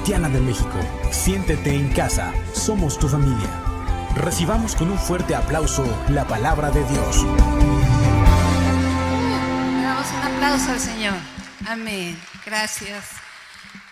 Cristiana de México. Siéntete en casa, somos tu familia. Recibamos con un fuerte aplauso la palabra de Dios. Le damos un aplauso al Señor. Amén. Gracias.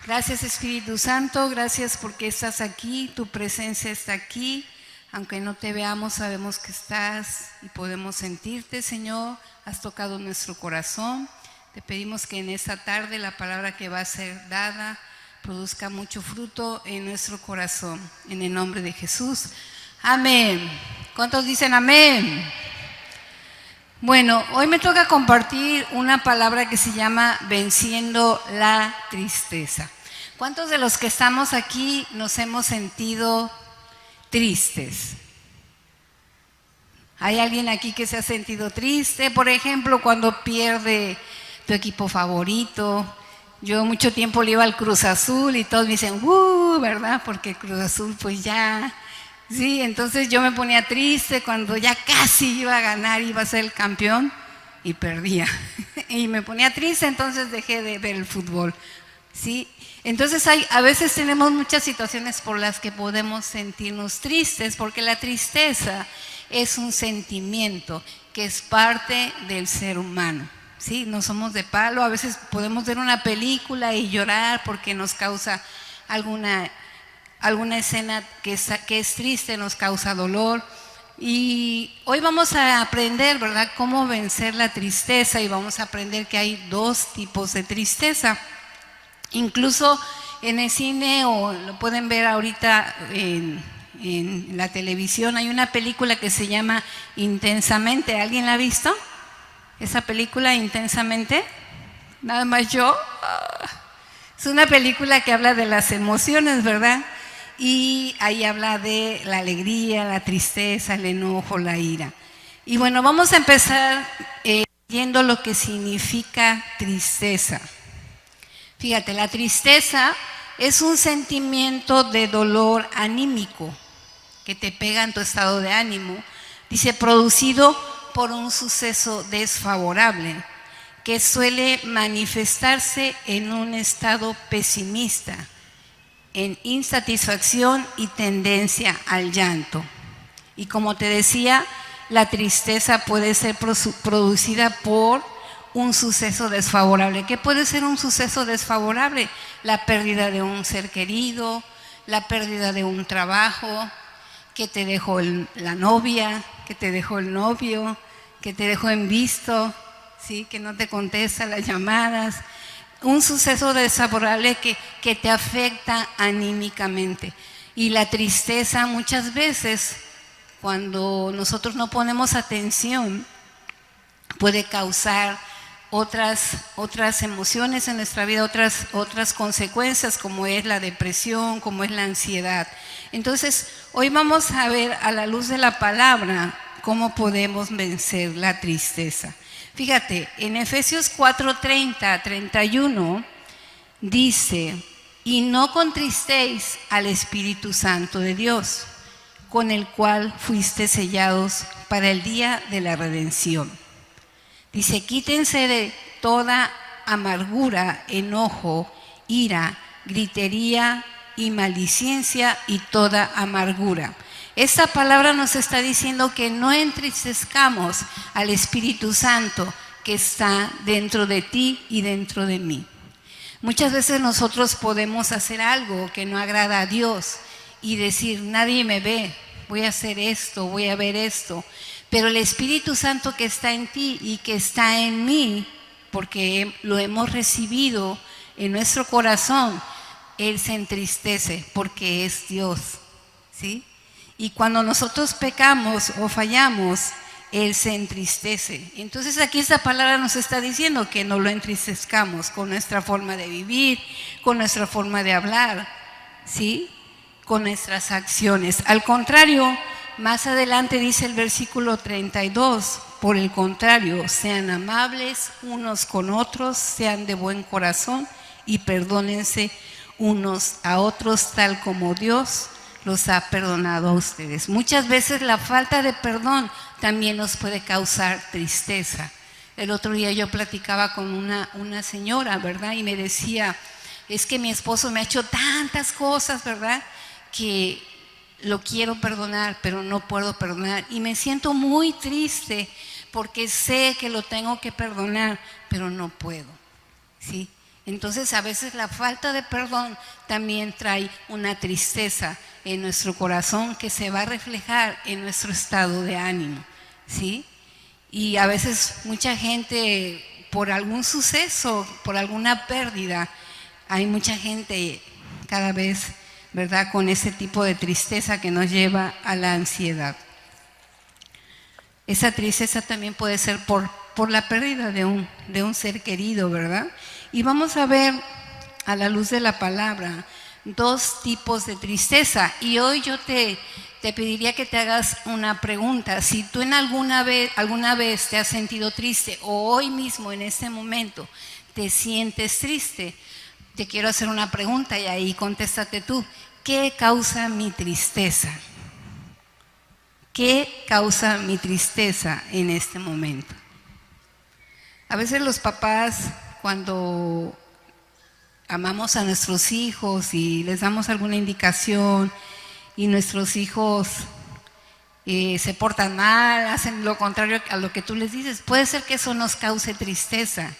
Gracias, Espíritu Santo. Gracias porque estás aquí, tu presencia está aquí. Aunque no te veamos, sabemos que estás y podemos sentirte, Señor. Has tocado nuestro corazón. Te pedimos que en esta tarde la palabra que va a ser dada produzca mucho fruto en nuestro corazón. En el nombre de Jesús. Amén. ¿Cuántos dicen amén? Bueno, hoy me toca compartir una palabra que se llama venciendo la tristeza. ¿Cuántos de los que estamos aquí nos hemos sentido tristes? ¿Hay alguien aquí que se ha sentido triste? Por ejemplo, cuando pierde tu equipo favorito. Yo mucho tiempo le iba al Cruz Azul y todos me dicen, ¿verdad? Porque Cruz Azul pues ya... Sí, entonces yo me ponía triste cuando ya casi iba a ganar, iba a ser el campeón y perdía. Y me ponía triste, entonces dejé de ver el fútbol. ¿Sí? Entonces a veces tenemos muchas situaciones por las que podemos sentirnos tristes, porque la tristeza es un sentimiento que es parte del ser humano. ¿Sí? No somos de palo, a veces podemos ver una película y llorar porque nos causa alguna escena que es triste, nos causa dolor. Y hoy vamos a aprender, ¿verdad?, cómo vencer la tristeza, y vamos a aprender que hay dos tipos de tristeza. Incluso en el cine, o lo pueden ver ahorita en la televisión, hay una película que se llama Intensamente. ¿Alguien la ha visto? Esa película, Intensamente. Nada más yo. Es una película que habla de las emociones, ¿verdad? Y ahí habla de la alegría, la tristeza, el enojo, la ira. Y bueno, vamos a empezar viendo lo que significa tristeza. Fíjate, la tristeza es un sentimiento de dolor anímico que te pega en tu estado de ánimo. Dice, producido por un suceso desfavorable que suele manifestarse en un estado pesimista, en insatisfacción y tendencia al llanto. Y como te decía, la tristeza puede ser producida por un suceso desfavorable. ¿Qué puede ser un suceso desfavorable? La pérdida de un ser querido, la pérdida de un trabajo, que te dejó la novia, que te dejó el novio, que te dejó en visto, ¿sí? Que no te contesta las llamadas. Un suceso desfavorable que te afecta anímicamente. Y la tristeza muchas veces, cuando nosotros no ponemos atención, puede causar otras emociones en nuestra vida, otras consecuencias, como es la depresión, como es la ansiedad. Entonces, hoy vamos a ver a la luz de la palabra cómo podemos vencer la tristeza. Fíjate, en Efesios 4:30-31 dice, y no contristéis al Espíritu Santo de Dios, con el cual fuiste sellados para el día de la redención. Dice, quítense de toda amargura, enojo, ira, gritería y maldicencia y toda amargura. Esta palabra nos está diciendo que no entristezcamos al Espíritu Santo que está dentro de ti y dentro de mí. Muchas veces nosotros podemos hacer algo que no agrada a Dios y decir, nadie me ve, voy a hacer esto, voy a ver esto. Pero el Espíritu Santo que está en ti y que está en mí, porque lo hemos recibido en nuestro corazón, Él se entristece porque es Dios, ¿sí? Y cuando nosotros pecamos o fallamos, Él se entristece. Entonces aquí esta palabra nos está diciendo que no lo entristezcamos con nuestra forma de vivir, con nuestra forma de hablar, ¿sí? Con nuestras acciones. Al contrario, más adelante dice el versículo 32, por el contrario, sean amables unos con otros, sean de buen corazón y perdónense unos a otros, tal como Dios los ha perdonado a ustedes. Muchas veces la falta de perdón también nos puede causar tristeza. El otro día yo platicaba con una señora, ¿verdad? Y me decía, es que mi esposo me ha hecho tantas cosas, ¿verdad? Que lo quiero perdonar, pero no puedo perdonar. Y me siento muy triste porque sé que lo tengo que perdonar, pero no puedo, ¿sí? Entonces a veces la falta de perdón también trae una tristeza en nuestro corazón que se va a reflejar en nuestro estado de ánimo, ¿sí? Y a veces mucha gente, por algún suceso, por alguna pérdida, hay mucha gente cada vez, ¿verdad?, con ese tipo de tristeza que nos lleva a la ansiedad. Esa tristeza también puede ser por la pérdida de un ser querido, ¿verdad? Y vamos a ver, a la luz de la palabra, dos tipos de tristeza. Y hoy yo te pediría que te hagas una pregunta. Si tú alguna vez te has sentido triste, o hoy mismo en este momento te sientes triste, te quiero hacer una pregunta y ahí contéstate tú. ¿Qué causa mi tristeza? ¿Qué causa mi tristeza en este momento? A veces los papás, cuando amamos a nuestros hijos y les damos alguna indicación y nuestros hijos se portan mal, hacen lo contrario a lo que tú les dices, puede ser que eso nos cause tristeza,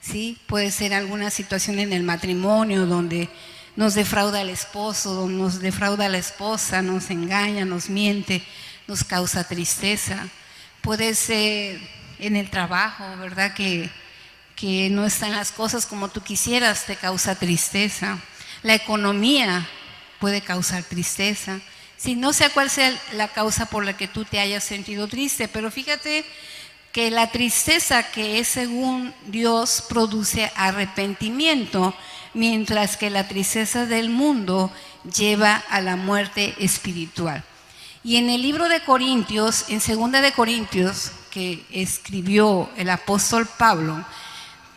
¿sí? Puede ser alguna situación en el matrimonio donde nos defrauda el esposo, nos defrauda la esposa, nos engaña, nos miente, nos causa tristeza. Puede ser en el trabajo, ¿verdad?, que no están las cosas como tú quisieras, te causa tristeza. La economía puede causar tristeza. Sí, no sé cuál sea la causa por la que tú te hayas sentido triste, pero fíjate que la tristeza que es según Dios produce arrepentimiento, mientras que la tristeza del mundo lleva a la muerte espiritual. Y en el libro de Corintios, en 2 de Corintios, que escribió el apóstol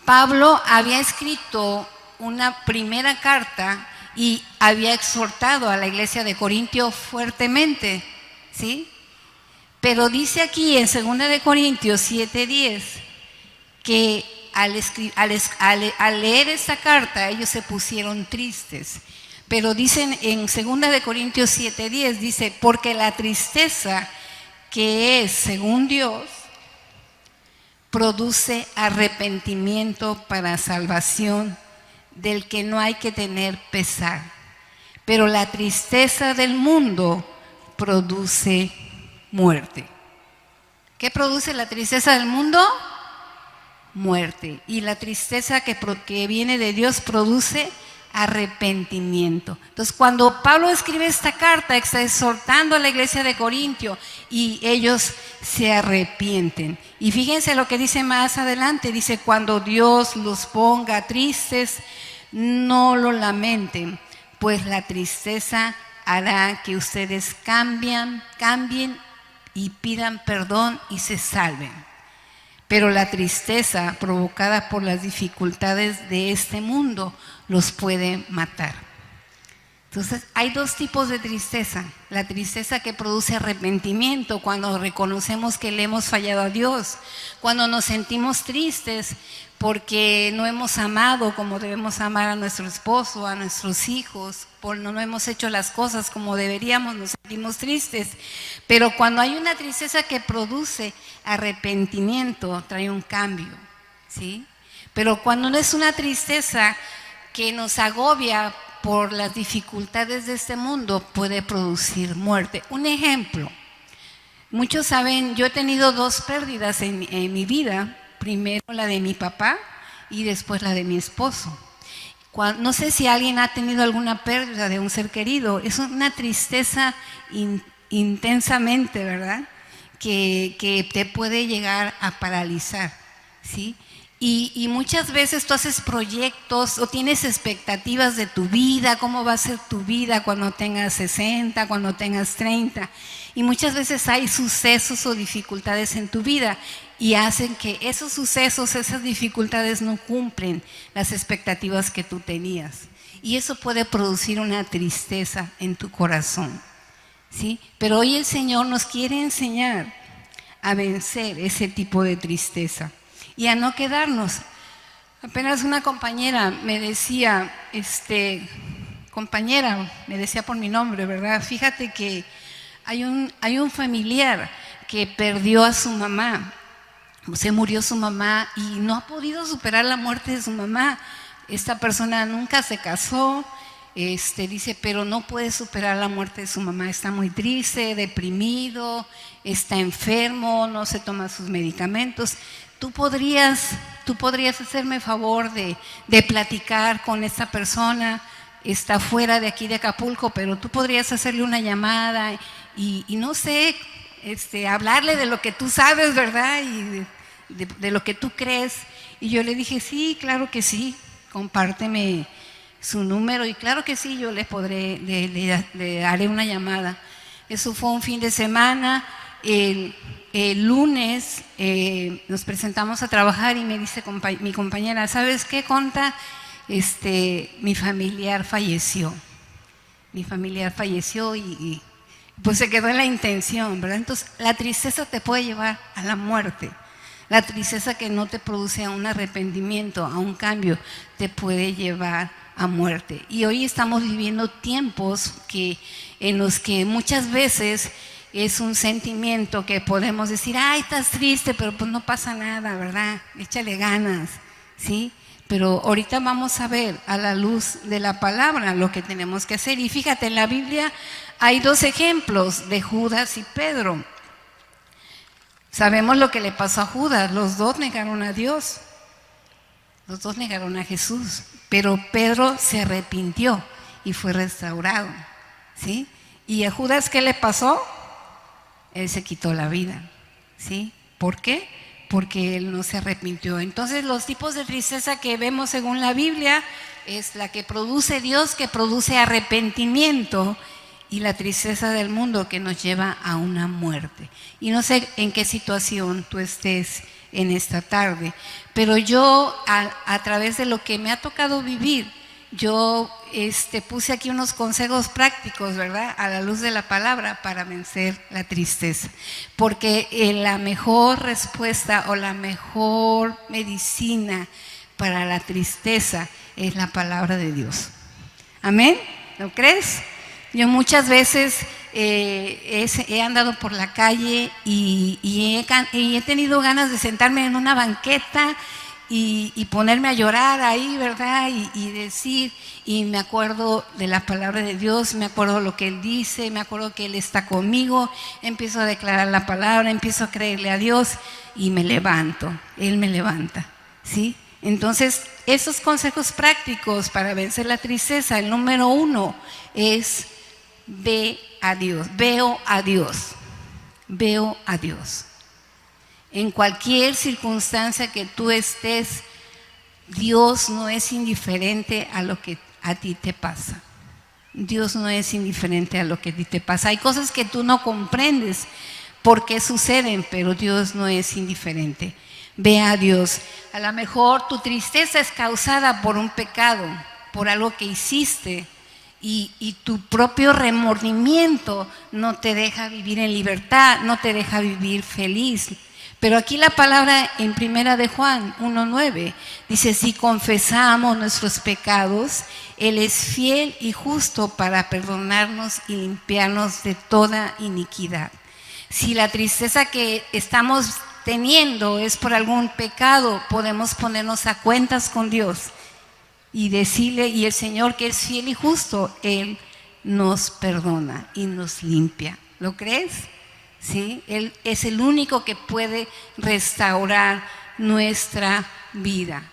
Pablo había escrito una primera carta y había exhortado a la iglesia de Corintio fuertemente, ¿sí? Pero dice aquí en 2 de Corintios 7:10 que al leer esta carta ellos se pusieron tristes. Pero dicen en 2 de Corintios 7:10, dice, porque la tristeza que es según Dios produce arrepentimiento para salvación, del que no hay que tener pesar. Pero la tristeza del mundo produce muerte. ¿Qué produce la tristeza del mundo? Muerte. Y la tristeza que viene de Dios produce arrepentimiento. Entonces, cuando Pablo escribe esta carta, está exhortando a la iglesia de Corintio y ellos se arrepienten. Y fíjense lo que dice más adelante, dice, cuando Dios los ponga tristes, no lo lamenten, pues la tristeza hará que ustedes cambien y pidan perdón y se salven. Pero la tristeza provocada por las dificultades de este mundo los puede matar. Entonces, hay dos tipos de tristeza. La tristeza que produce arrepentimiento cuando reconocemos que le hemos fallado a Dios, cuando nos sentimos tristes porque no hemos amado como debemos amar a nuestro esposo, a nuestros hijos, no hemos hecho las cosas como deberíamos, nos sentimos tristes. Pero cuando hay una tristeza que produce arrepentimiento, trae un cambio, ¿sí? Pero cuando no es una tristeza que nos agobia por las dificultades de este mundo, puede producir muerte. Un ejemplo, muchos saben, yo he tenido dos pérdidas en mi vida, primero la de mi papá y después la de mi esposo. No sé si alguien ha tenido alguna pérdida de un ser querido, es una tristeza intensamente, ¿verdad?, que te puede llegar a paralizar, ¿sí? Y muchas veces tú haces proyectos o tienes expectativas de tu vida, cómo va a ser tu vida cuando tengas 60, cuando tengas 30. Y muchas veces hay sucesos o dificultades en tu vida y hacen que esos sucesos, esas dificultades no cumplen las expectativas que tú tenías. Y eso puede producir una tristeza en tu corazón, ¿sí? Pero hoy el Señor nos quiere enseñar a vencer ese tipo de tristeza y a no quedarnos. Apenas una compañera me decía, compañera, me decía por mi nombre, ¿verdad? Fíjate que hay un familiar que perdió a su mamá, se murió su mamá y no ha podido superar la muerte de su mamá. Esta persona nunca se casó, dice, pero no puede superar la muerte de su mamá, está muy triste, deprimido, está enfermo, no se toma sus medicamentos. ¿Tú podrías hacerme favor de platicar con esta persona? Está fuera de aquí de Acapulco, pero tú podrías hacerle una llamada y no sé, hablarle de lo que tú sabes, ¿verdad? Y de lo que tú crees. Y yo le dije, sí, claro que sí, compárteme su número y claro que sí, yo le haré una llamada. Eso fue un fin de semana. El lunes nos presentamos a trabajar y me dice mi compañera, ¿sabes qué, Conta? Mi familiar falleció. Mi familiar falleció y pues se quedó en la intención, ¿verdad? Entonces, la tristeza te puede llevar a la muerte. La tristeza que no te produce a un arrepentimiento, a un cambio, te puede llevar a muerte. Y hoy estamos viviendo tiempos en los que muchas veces es un sentimiento que podemos decir, ay, estás triste, pero pues no pasa nada, ¿verdad? Échale ganas, ¿sí? Pero ahorita vamos a ver a la luz de la palabra lo que tenemos que hacer. Y fíjate, en la Biblia hay 2 ejemplos de Judas y Pedro. Sabemos lo que le pasó a Judas, los 2 negaron a Dios, los 2 negaron a Jesús, pero Pedro se arrepintió y fue restaurado, ¿sí? ¿Y a Judas qué le pasó? Él se quitó la vida, ¿sí? ¿Por qué? Porque él no se arrepintió. Entonces, los tipos de tristeza que vemos según la Biblia es la que produce Dios, que produce arrepentimiento, y la tristeza del mundo que nos lleva a una muerte. Y no sé en qué situación tú estés en esta tarde, pero yo a través de lo que me ha tocado vivir, yo puse aquí unos consejos prácticos, ¿verdad? A la luz de la palabra para vencer la tristeza. Porque la mejor respuesta o la mejor medicina para la tristeza es la palabra de Dios. ¿Amén? ¿Lo crees? Yo muchas veces he andado por la calle y he tenido ganas de sentarme en una banqueta y ponerme a llorar ahí, ¿verdad? Y decir, y me acuerdo de la palabra de Dios, me acuerdo lo que Él dice, me acuerdo que Él está conmigo, empiezo a declarar la palabra, empiezo a creerle a Dios y me levanto, Él me levanta, ¿sí? Entonces, esos consejos prácticos para vencer la tristeza, el número 1 es: ve a Dios, veo a Dios, veo a Dios. En cualquier circunstancia que tú estés, Dios no es indiferente a lo que a ti te pasa. Dios no es indiferente a lo que a ti te pasa. Hay cosas que tú no comprendes por qué suceden, pero Dios no es indiferente. Ve a Dios. A lo mejor tu tristeza es causada por un pecado, por algo que hiciste, y tu propio remordimiento no te deja vivir en libertad, no te deja vivir feliz. Pero aquí la palabra en 1 de Juan 1:9 dice: si confesamos nuestros pecados, Él es fiel y justo para perdonarnos y limpiarnos de toda iniquidad. Si la tristeza que estamos teniendo es por algún pecado, podemos ponernos a cuentas con Dios y decirle, y el Señor, que es fiel y justo, Él nos perdona y nos limpia. ¿Lo crees? ¿Sí? Él es el único que puede restaurar nuestra vida.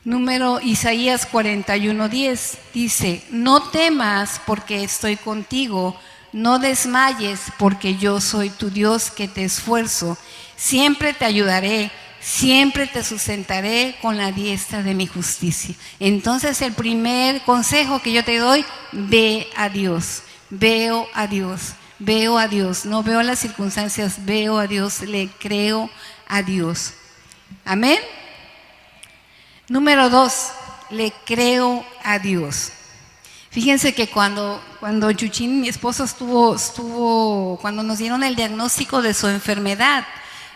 Número Isaías 41:10 dice: no temas porque estoy contigo, no desmayes porque yo soy tu Dios que te esfuerzo, siempre te ayudaré, siempre te sustentaré con la diestra de mi justicia. Entonces, el primer consejo que yo te doy: ve a Dios. Veo a Dios, veo a Dios, no veo las circunstancias, veo a Dios, le creo a Dios. Amén. Número 2, le creo a Dios. Fíjense que cuando Chuchín, mi esposo, cuando nos dieron el diagnóstico de su enfermedad,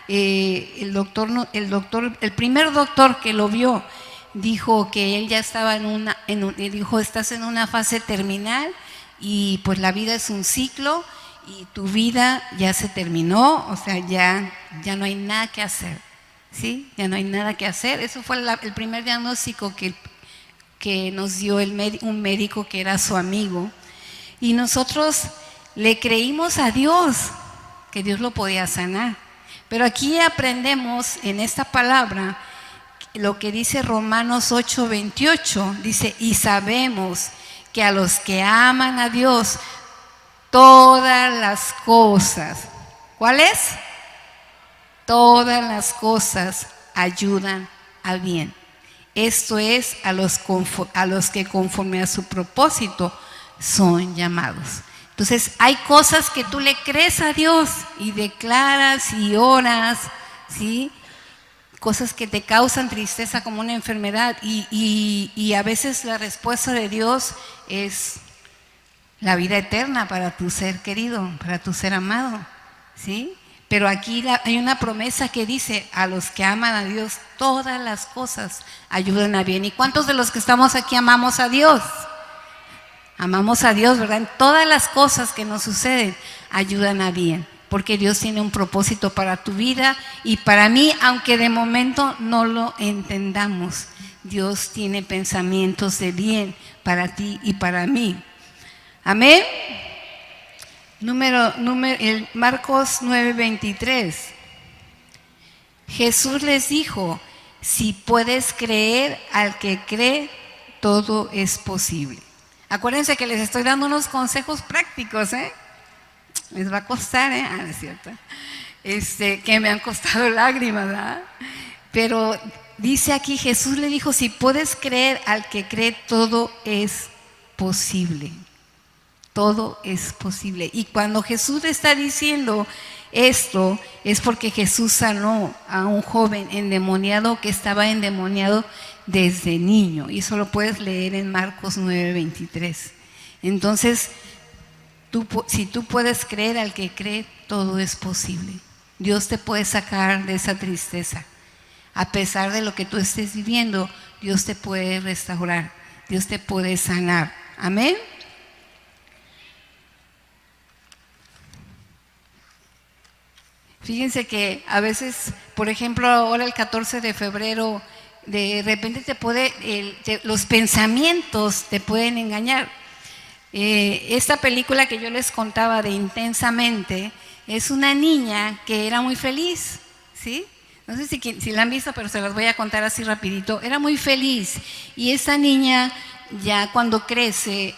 el primer doctor que lo vio dijo que él ya estaba dijo, estás en una fase terminal y pues la vida es un ciclo y tu vida ya se terminó, o sea, ya no hay nada que hacer, ¿sí? Ya no hay nada que hacer. Eso fue el primer diagnóstico que nos dio un médico que era su amigo. Y nosotros le creímos a Dios que Dios lo podía sanar. Pero aquí aprendemos en esta palabra lo que dice Romanos 8:28. Dice, y sabemos que a los que aman a Dios, todas las cosas, ¿cuáles? Todas las cosas ayudan a bien. Esto es a los que conforme a su propósito son llamados. Entonces hay cosas que tú le crees a Dios y declaras y oras, ¿sí? Cosas que te causan tristeza como una enfermedad y a veces la respuesta de Dios es la vida eterna para tu ser querido, para tu ser amado, ¿sí? Pero aquí hay una promesa que dice, a los que aman a Dios, todas las cosas ayudan a bien. ¿Y cuántos de los que estamos aquí amamos a Dios? Amamos a Dios, ¿verdad? En todas las cosas que nos suceden ayudan a bien, porque Dios tiene un propósito para tu vida y para mí, aunque de momento no lo entendamos. Dios tiene pensamientos de bien para ti y para mí. Amén. Marcos 9:23. Jesús les dijo, si puedes creer, al que cree, todo es posible. Acuérdense que les estoy dando unos consejos prácticos, ¿eh? Les va a costar, ¿eh? Es cierto. Que me han costado lágrimas, ¿verdad? Pero dice aquí, Jesús le dijo, si puedes creer, al que cree, todo es posible. Todo es posible. Y cuando Jesús está diciendo esto, es porque Jesús sanó a un joven endemoniado que estaba endemoniado desde niño. Y eso lo puedes leer en Marcos 9:23. Entonces, si tú puedes creer, al que cree, todo es posible. Dios te puede sacar de esa tristeza. A pesar de lo que tú estés viviendo, Dios te puede restaurar. Dios te puede sanar. Amén. Fíjense que a veces, por ejemplo, ahora el 14 de febrero, de repente los pensamientos te pueden engañar. Esta película que yo les contaba de Intensamente, es una niña que era muy feliz, ¿sí? No sé si la han visto, pero se las voy a contar así rapidito. Era muy feliz y esa niña ya cuando crece,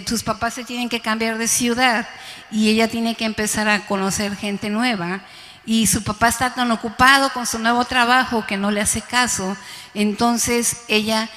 sus papás se tienen que cambiar de ciudad y ella tiene que empezar a conocer gente nueva. Y su papá está tan ocupado con su nuevo trabajo que no le hace caso. Entonces ella,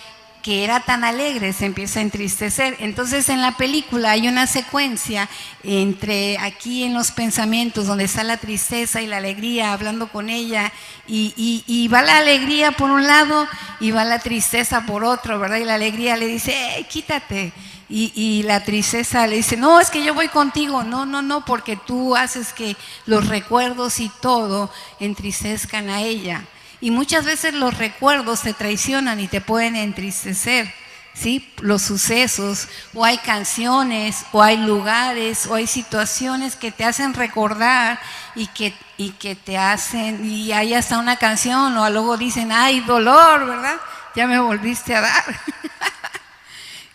que era tan alegre, se empieza a entristecer. Entonces en la película hay una secuencia entre aquí en los pensamientos donde está la tristeza y la alegría hablando con ella y va la alegría por un lado y va la tristeza por otro, ¿verdad? Y la alegría le dice, quítate. Y la tristeza le dice, no, es que yo voy contigo. No, porque tú haces que los recuerdos y todo entristezcan a ella. Y muchas veces los recuerdos te traicionan y te pueden entristecer, ¿sí? Los sucesos, o hay canciones, o hay lugares, o hay situaciones que te hacen recordar y que te hacen, y hay hasta una canción, o luego dicen, ay, dolor, ¿verdad? Ya me volviste a dar.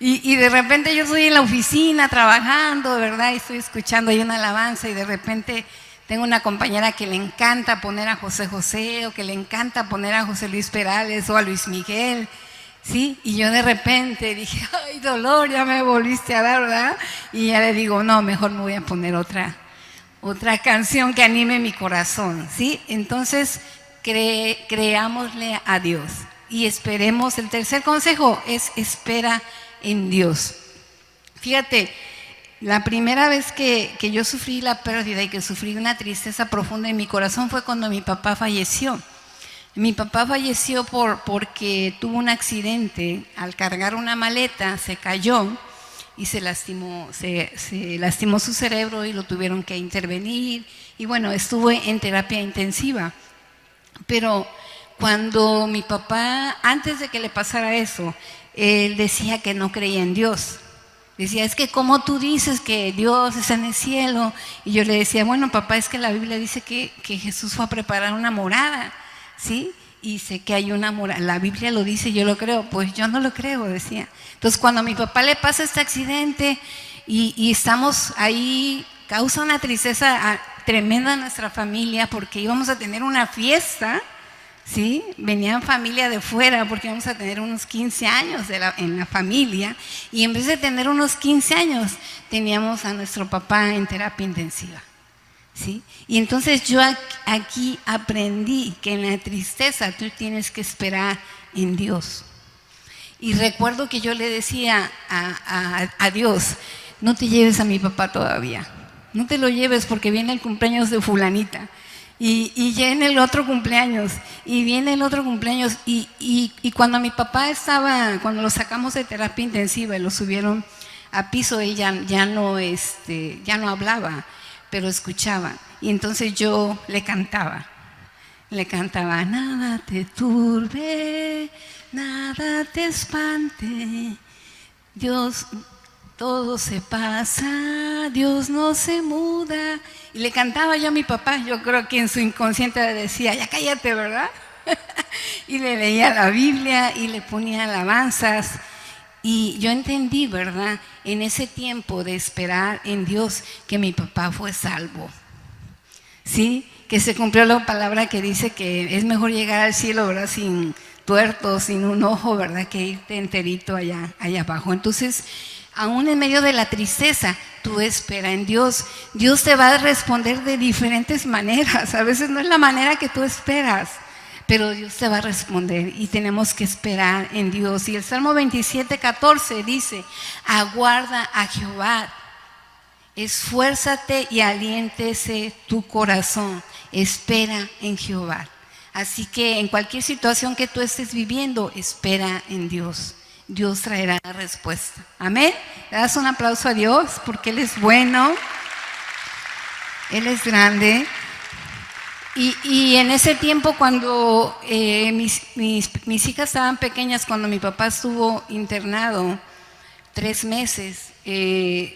Y de repente yo estoy en la oficina trabajando, ¿verdad? Y estoy escuchando ahí una alabanza y de repente tengo una compañera que le encanta poner a José José o que le encanta poner a José Luis Perales o a Luis Miguel, ¿sí? Y yo de repente dije, ay, dolor, ya me volviste a dar, ¿verdad? Y ya le digo, no, mejor me voy a poner otra canción que anime mi corazón, ¿sí? Entonces, creámosle a Dios y esperemos. El tercer consejo es espera en Dios. Fíjate, la primera vez que yo sufrí la pérdida y que sufrí una tristeza profunda en mi corazón fue cuando mi papá falleció. Mi papá falleció porque tuvo un accidente. Al cargar una maleta se cayó y se lastimó su cerebro y lo tuvieron que intervenir. Y bueno, estuve en terapia intensiva. Pero cuando mi papá, antes de que le pasara eso, él decía que no creía en Dios. Decía, es que como tú dices que Dios está en el cielo. Y yo le decía, bueno, papá, es que la Biblia dice que Jesús fue a preparar una morada, ¿sí? Y sé que hay una morada, la Biblia lo dice, yo lo creo. Pues yo no lo creo, decía. Entonces cuando a mi papá le pasa este accidente y estamos ahí, causa una tristeza tremenda en nuestra familia, porque íbamos a tener una fiesta, ¿sí? Venían familia de fuera porque íbamos a tener unos 15 años en la familia, y en vez de tener unos 15 años teníamos a nuestro papá en terapia intensiva, ¿sí? Y entonces yo aquí aprendí que en la tristeza tú tienes que esperar en Dios. Y recuerdo que yo le decía a Dios, no te lleves a mi papá todavía, no te lo lleves porque viene el cumpleaños de fulanita. Y viene el otro cumpleaños, y viene el otro cumpleaños, y cuando mi papá cuando lo sacamos de terapia intensiva y lo subieron a piso, él ya no hablaba, pero escuchaba. Y entonces yo le cantaba, nada te turbe, nada te espante, Dios, todo se pasa, Dios no se muda. Y le cantaba yo a mi papá, yo creo que en su inconsciente le decía, ya cállate, ¿verdad? Y le leía la Biblia y le ponía alabanzas. Y yo entendí, ¿verdad?, en ese tiempo de esperar en Dios, que mi papá fue salvo. ¿Sí? Que se cumplió la palabra que dice que es mejor llegar al cielo, ¿verdad?, sin tuerto, sin un ojo, ¿verdad?, que irte enterito allá abajo. Entonces, aún en medio de la tristeza, tú espera en Dios. Dios te va a responder de diferentes maneras. A veces no es la manera que tú esperas, pero Dios te va a responder y tenemos que esperar en Dios. Y el Salmo 27:14 dice, aguarda a Jehová, esfuérzate y aliéntese tu corazón, espera en Jehová. Así que en cualquier situación que tú estés viviendo, espera en Dios. Dios traerá la respuesta. Amén. Le das un aplauso a Dios porque Él es bueno, Él es grande. Y en ese tiempo, cuando mis hijas estaban pequeñas, cuando mi papá estuvo internado 3 meses, le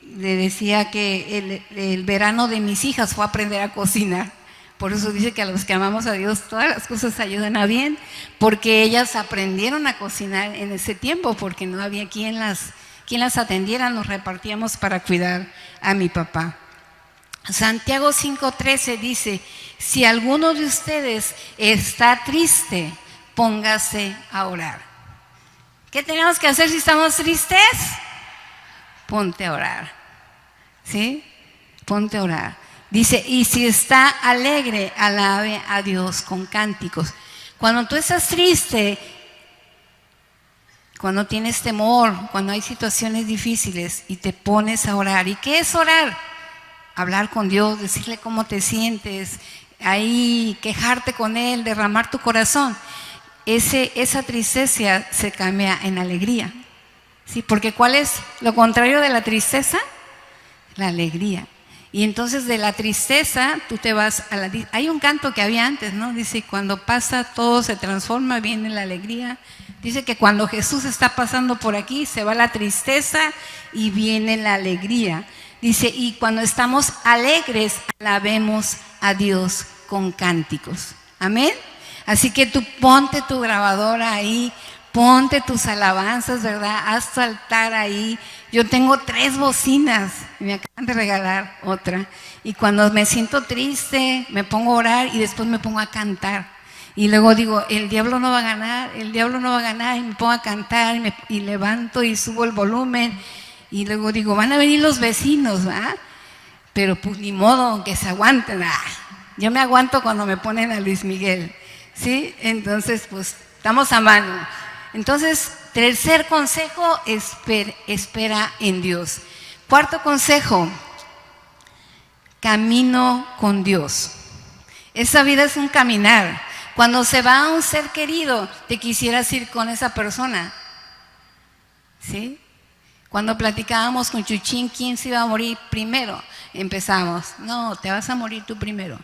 decía que el verano de mis hijas fue aprender a cocinar. Por eso dice que a los que amamos a Dios todas las cosas ayudan a bien, porque ellas aprendieron a cocinar en ese tiempo, porque no había quien las atendiera, nos repartíamos para cuidar a mi papá. Santiago 5:13 dice, si alguno de ustedes está triste, póngase a orar. ¿Qué tenemos que hacer si estamos tristes? Ponte a orar, ¿sí? Ponte a orar. Dice, y si está alegre, alabe a Dios con cánticos. Cuando tú estás triste, cuando tienes temor, cuando hay situaciones difíciles y te pones a orar. ¿Y qué es orar? Hablar con Dios, decirle cómo te sientes, ahí quejarte con Él, derramar tu corazón. Esa tristeza se cambia en alegría, ¿sí? Porque ¿cuál es lo contrario de la tristeza? La alegría. Y entonces de la tristeza tú te vas a la... Hay un canto que había antes, ¿no? Dice, cuando pasa todo se transforma, viene la alegría. Dice que cuando Jesús está pasando por aquí se va la tristeza y viene la alegría. Dice, y cuando estamos alegres, alabemos a Dios con cánticos. Amén. Así que tú ponte tu grabadora ahí, ponte tus alabanzas, ¿verdad? Haz tu altar ahí. Yo tengo 3 bocinas, me acaban de regalar otra. Y cuando me siento triste, me pongo a orar y después me pongo a cantar. Y luego digo, el diablo no va a ganar, el diablo no va a ganar. Y me pongo a cantar y levanto y subo el volumen. Y luego digo, van a venir los vecinos, ¿verdad? Pero pues ni modo, que se aguanten. Yo me aguanto cuando me ponen a Luis Miguel, ¿sí? Entonces, pues, estamos a mano. Entonces, tercer consejo, espera en Dios. Cuarto consejo, camino con Dios. Esa vida es un caminar. Cuando se va un ser querido, te quisieras ir con esa persona, ¿sí? Cuando platicábamos con Chuchín, ¿quién se iba a morir primero? Empezamos, no, te vas a morir tú primero.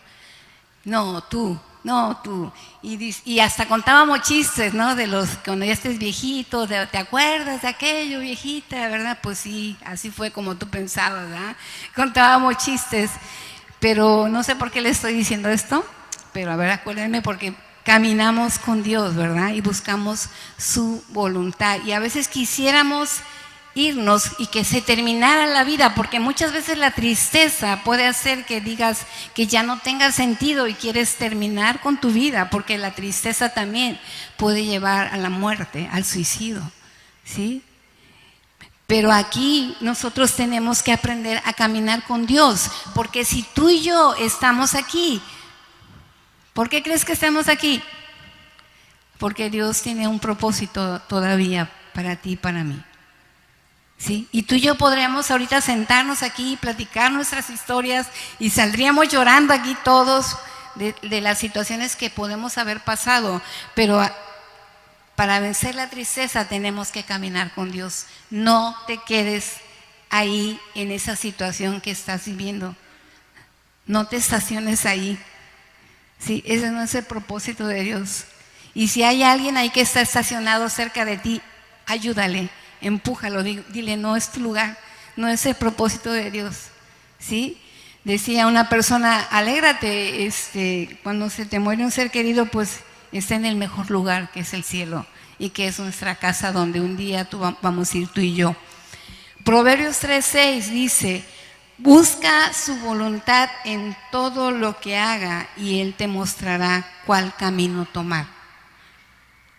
No, tú. no, tú. Y hasta contábamos chistes, ¿no? De los, cuando ya estés viejito, ¿te acuerdas de aquello, viejita? ¿Verdad? Pues sí, así fue como tú pensabas, ¿verdad? Contábamos chistes, pero no sé por qué le estoy diciendo esto, pero a ver, acuérdenme, porque caminamos con Dios, ¿verdad? Y buscamos su voluntad. Y a veces quisiéramos irnos y que se terminara la vida, porque muchas veces la tristeza puede hacer que digas que ya no tenga sentido y quieres terminar con tu vida, porque la tristeza también puede llevar a la muerte, al suicidio, ¿sí? Pero aquí nosotros tenemos que aprender a caminar con Dios, porque si tú y yo estamos aquí, ¿por qué crees que estamos aquí? Porque Dios tiene un propósito todavía para ti y para mí. ¿Sí? Y tú y yo podríamos ahorita sentarnos aquí y platicar nuestras historias y saldríamos llorando aquí todos de las situaciones que podemos haber pasado, pero para vencer la tristeza tenemos que caminar con Dios. No te quedes ahí en esa situación que estás viviendo, no te estaciones ahí. ¿Sí? Ese no es el propósito de Dios. Y si hay alguien ahí que está estacionado cerca de ti, ayúdale. Empújalo, dile, no es tu lugar, no es el propósito de Dios, ¿sí? Decía una persona, alégrate, cuando se te muere un ser querido, pues está en el mejor lugar, que es el cielo, y que es nuestra casa donde un día vamos a ir tú y yo. Proverbios 3:6 dice, busca su voluntad en todo lo que haga y Él te mostrará cuál camino tomar.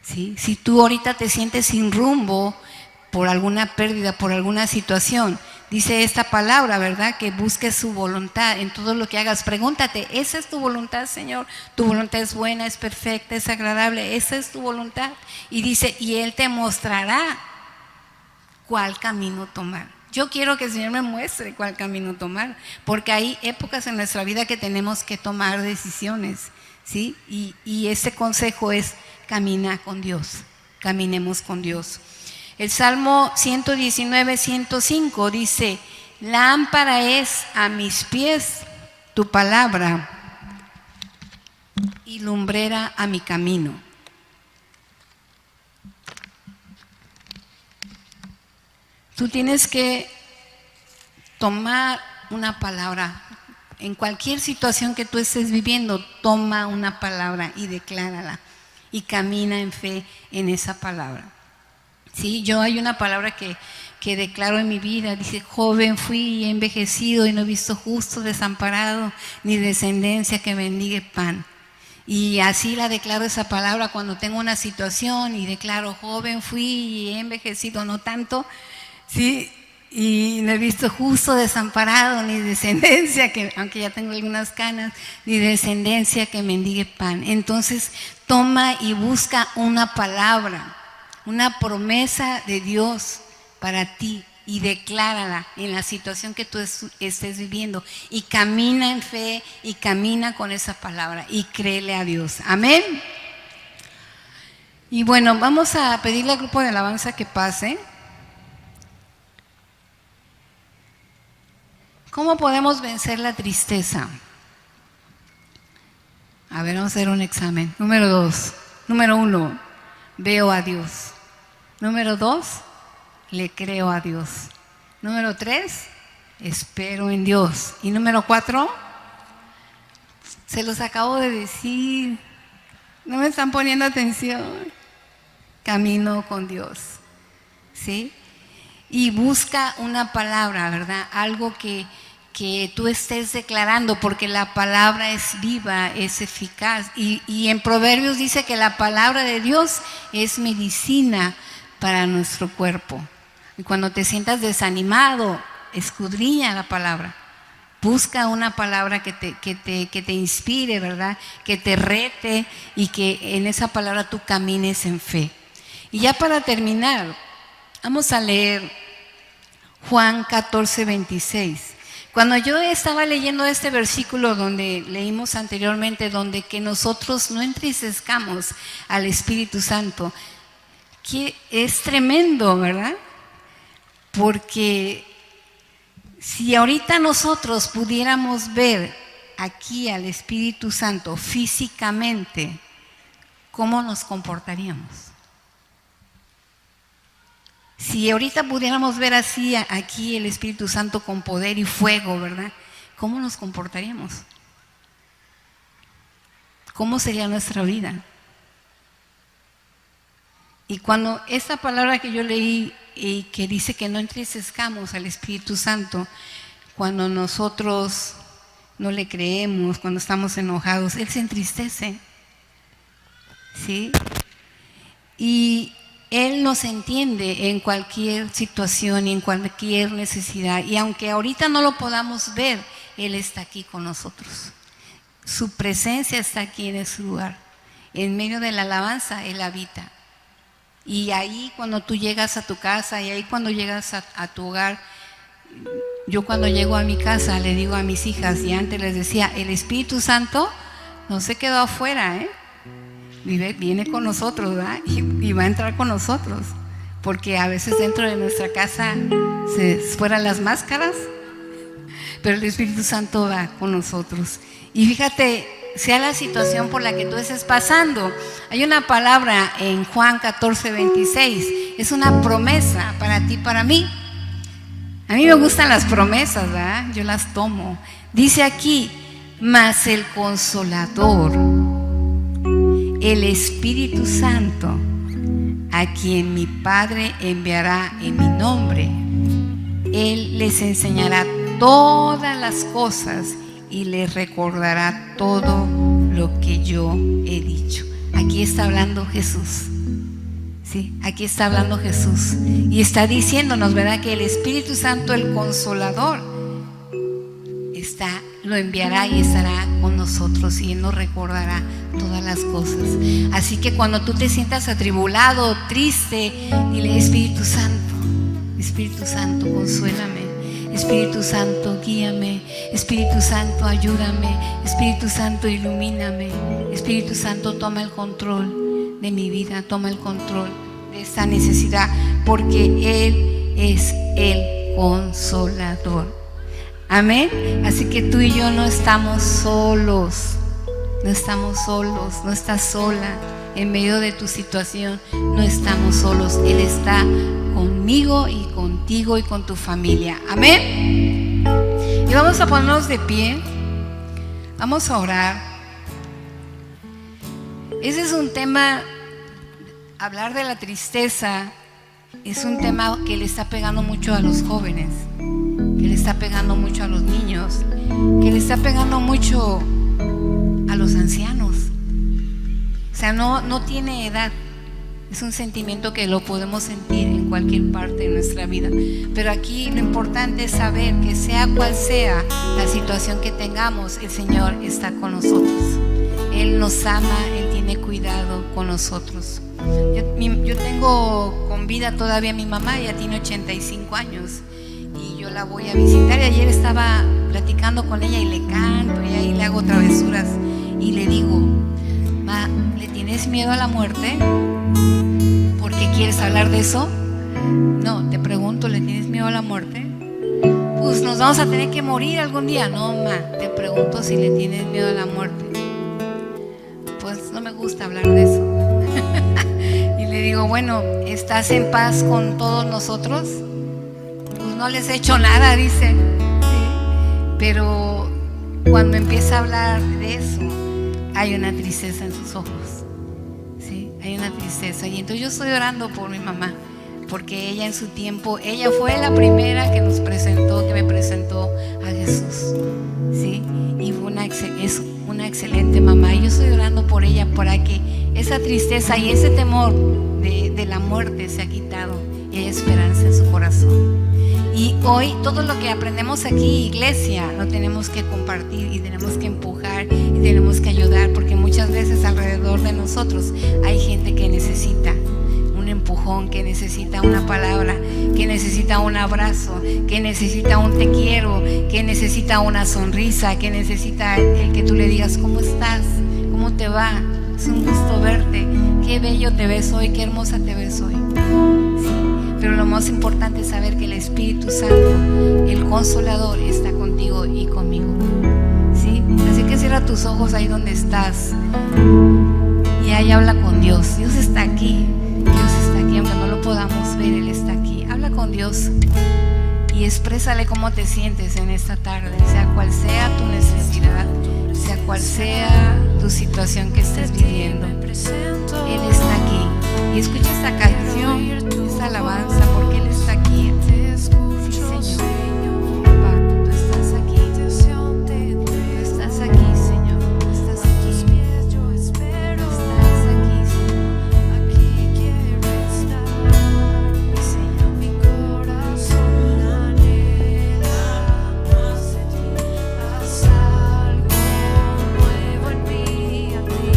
¿Sí? Si tú ahorita te sientes sin rumbo, por alguna pérdida, por alguna situación, dice esta palabra, ¿verdad? Que busques su voluntad en todo lo que hagas. Pregúntate, ¿esa es tu voluntad, Señor? ¿Tu voluntad es buena, es perfecta, es agradable? ¿Esa es tu voluntad? Y dice, y Él te mostrará cuál camino tomar. Yo quiero que el Señor me muestre cuál camino tomar, porque hay épocas en nuestra vida que tenemos que tomar decisiones, ¿sí? Y ese consejo es, camina con Dios, caminemos con Dios. El Salmo 119:105 dice, lámpara es a mis pies tu palabra y lumbrera a mi camino. Tú tienes que tomar una palabra. En cualquier situación que tú estés viviendo, toma una palabra y declárala y camina en fe en esa palabra. Sí, yo hay una palabra que declaro en mi vida, dice, joven fui y he envejecido y no he visto justo desamparado, ni descendencia que mendigue pan. Y así la declaro esa palabra cuando tengo una situación y declaro, joven fui y he envejecido, no tanto, sí, y no he visto justo desamparado, ni descendencia, que aunque ya tengo algunas canas, ni descendencia que mendigue pan. Entonces toma y busca una palabra, una promesa de Dios para ti y declárala en la situación que tú estés viviendo y camina en fe y camina con esa palabra y créele a Dios. Amén. Y bueno, vamos a pedirle al grupo de alabanza que pase. ¿Cómo podemos vencer la tristeza? A ver, vamos a hacer un examen. Número 1, veo a Dios. Número 2, le creo a Dios. Número 3, espero en Dios. Y número 4, se los acabo de decir, no me están poniendo atención. Camino con Dios, ¿sí? Y busca una palabra, ¿verdad? Algo que tú estés declarando, porque la palabra es viva, es eficaz. Y en Proverbios dice que la palabra de Dios es medicina para nuestro cuerpo. Y cuando te sientas desanimado, escudriña la palabra. Busca una palabra que te inspire, ¿verdad? Que te rete y que en esa palabra tú camines en fe. Y ya para terminar, vamos a leer Juan 14:26. Cuando yo estaba leyendo este versículo donde leímos anteriormente, donde que nosotros no entristezcamos al Espíritu Santo, que es tremendo, ¿verdad? Porque si ahorita nosotros pudiéramos ver aquí al Espíritu Santo físicamente, ¿cómo nos comportaríamos? Si ahorita pudiéramos ver así aquí el Espíritu Santo con poder y fuego, ¿verdad? ¿Cómo nos comportaríamos? ¿Cómo sería nuestra vida? Y cuando esta palabra que yo leí y que dice que no entristezcamos al Espíritu Santo, cuando nosotros no le creemos, cuando estamos enojados, Él se entristece, ¿sí? Y Él nos entiende en cualquier situación y en cualquier necesidad. Y aunque ahorita no lo podamos ver, Él está aquí con nosotros. Su presencia está aquí en ese lugar. En medio de la alabanza, Él habita. Y ahí cuando tú llegas a tu casa, y ahí cuando llegas a tu hogar, yo cuando llego a mi casa le digo a mis hijas, y antes les decía, el Espíritu Santo no se quedó afuera, viene con nosotros, ¿verdad? Y va a entrar con nosotros, porque a veces dentro de nuestra casa se fueran las máscaras, pero el Espíritu Santo va con nosotros. Y fíjate, sea la situación por la que tú estés pasando, hay una palabra en Juan 14:26, es una promesa para ti, para mí. A mí me gustan las promesas, ¿verdad? Yo las tomo. Dice aquí, mas el Consolador, el Espíritu Santo, a quien mi Padre enviará en mi nombre, Él les enseñará todas las cosas y les recordará todo lo que yo he dicho. Aquí está hablando Jesús. Sí, aquí está hablando Jesús y está diciéndonos, ¿verdad?, que el Espíritu Santo, el Consolador, lo enviará y estará con nosotros y Él nos recordará todas las cosas. Así que cuando tú te sientas atribulado, triste, dile, Espíritu Santo, consuélame. Espíritu Santo, guíame. Espíritu Santo, ayúdame. Espíritu Santo, ilumíname. Espíritu Santo, toma el control de mi vida, toma el control de esta necesidad, porque Él es el Consolador. Amén. Así que tú y yo no estamos solos, no estás sola en medio de tu situación, no estamos solos. Él está conmigo y contigo y con tu familia. Amén. Y vamos a ponernos de pie, vamos a orar. Ese es un tema, hablar de la tristeza, es un tema que le está pegando mucho a los jóvenes, que le está pegando mucho a los niños, que le está pegando mucho a los ancianos. O sea, no tiene edad. Es un sentimiento que lo podemos sentir en cualquier parte de nuestra vida. Pero aquí lo importante es saber que sea cual sea la situación que tengamos, el Señor está con nosotros. Él nos ama, Él tiene cuidado con nosotros. Yo tengo con vida todavía a mi mamá, ella tiene 85 años y yo la voy a visitar. Y ayer estaba platicando con ella y le canto y ahí le hago travesuras y le digo, ma, ¿le tienes miedo a la muerte? ¿Por qué quieres hablar de eso? No, te pregunto, ¿le tienes miedo a la muerte? Pues nos vamos a tener que morir algún día. No, ma, te pregunto si le tienes miedo a la muerte. Pues no me gusta hablar de eso. Y le digo, bueno, ¿estás en paz con todos nosotros? Pues no les he hecho nada, dice. ¿Sí? Pero cuando empieza a hablar de eso, hay una tristeza en sus ojos. ¿Sí? Hay una tristeza. Y entonces yo estoy orando por mi mamá, porque ella en su tiempo, ella fue la primera que me presentó a Jesús. ¿Sí? Y es una excelente mamá. Y yo estoy orando por ella para que esa tristeza y ese temor de la muerte se ha quitado y hay esperanza en su corazón. Y hoy todo lo que aprendemos aquí, iglesia, lo tenemos que compartir y tenemos que empujar y tenemos que ayudar, porque muchas veces alrededor de nosotros hay gente que necesita un empujón, que necesita una palabra, que necesita un abrazo, que necesita un te quiero, que necesita una sonrisa, que necesita el que tú le digas, ¿cómo estás? ¿Cómo te va? Es un gusto verte, qué bello te ves hoy, qué hermosa te ves hoy. Sí. Pero lo más importante es saber que el Espíritu Santo, el Consolador, está contigo y conmigo. ¿Sí? cierra tus ojos ahí donde estás y ahí habla con Dios. Dios está aquí, aunque no lo podamos ver, Él está aquí. Habla con Dios y exprésale cómo te sientes en esta tarde, sea cual sea tu necesidad, sea cual sea tu situación que estés viviendo. Él está aquí. Y escucha esta canción, esta alabanza, porque Él está aquí. Sí, Señor. Papá, tú estás aquí. Tú estás aquí, Señor. Estás aquí. Estás aquí, Señor. Aquí quiero estar. Señor, mi corazón anhela más de ti. Haz algo nuevo en mí, a ti.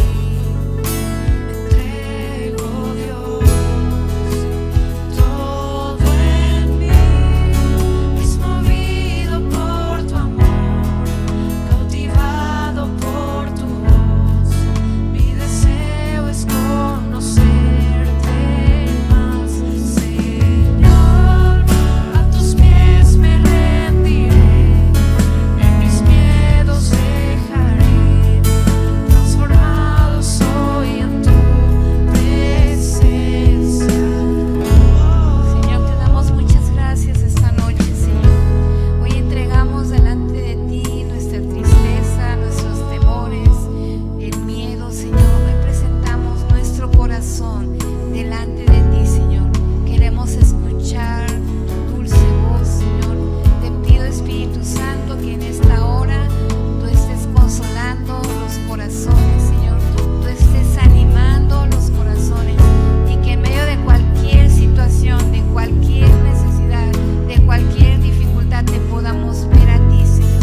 Me entrego, Dios. Todo en mí es movido por tu amor, cautivado por tu voz. Mi deseo es conocerte más, Señor. A tus pies me rendiré, en mis miedos dejaré. Transformado soy en tu presencia. Señor, te damos muchas gracias esta noche, Señor. Hoy entregamos delante de ti nuestra tristeza, nuestros temores, el miedo, Señor. Hoy presentamos nuestro corazón delante de ti, Señor. Queremos escuchar tu dulce voz, Señor. Te pido, Espíritu Santo, que en esta hora tú estés consolando los corazones, Señor. Tú estés animando los corazones y que en medio de cualquier situación, de cualquier necesidad, de cualquier dificultad, te podamos ver a ti, Señor.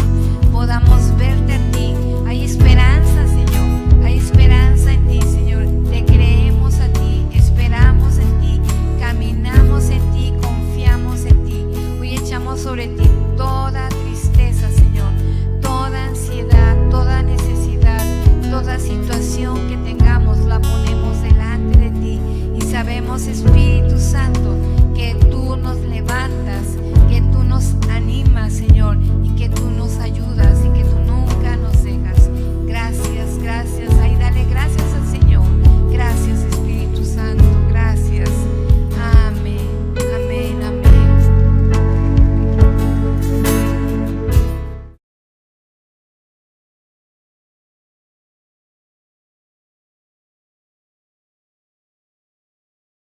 Podamos verte a ti. Hay esperanza, Señor. Hay esperanza en ti, Señor. Te creemos a ti, esperamos en ti, caminamos en ti, confiamos en ti. Hoy echamos sobre ti toda tristeza, Señor, toda ansiedad, toda necesidad, toda situación que tengamos, la ponemos delante de ti y sabemos, Espíritu Santo, que tú nos levantas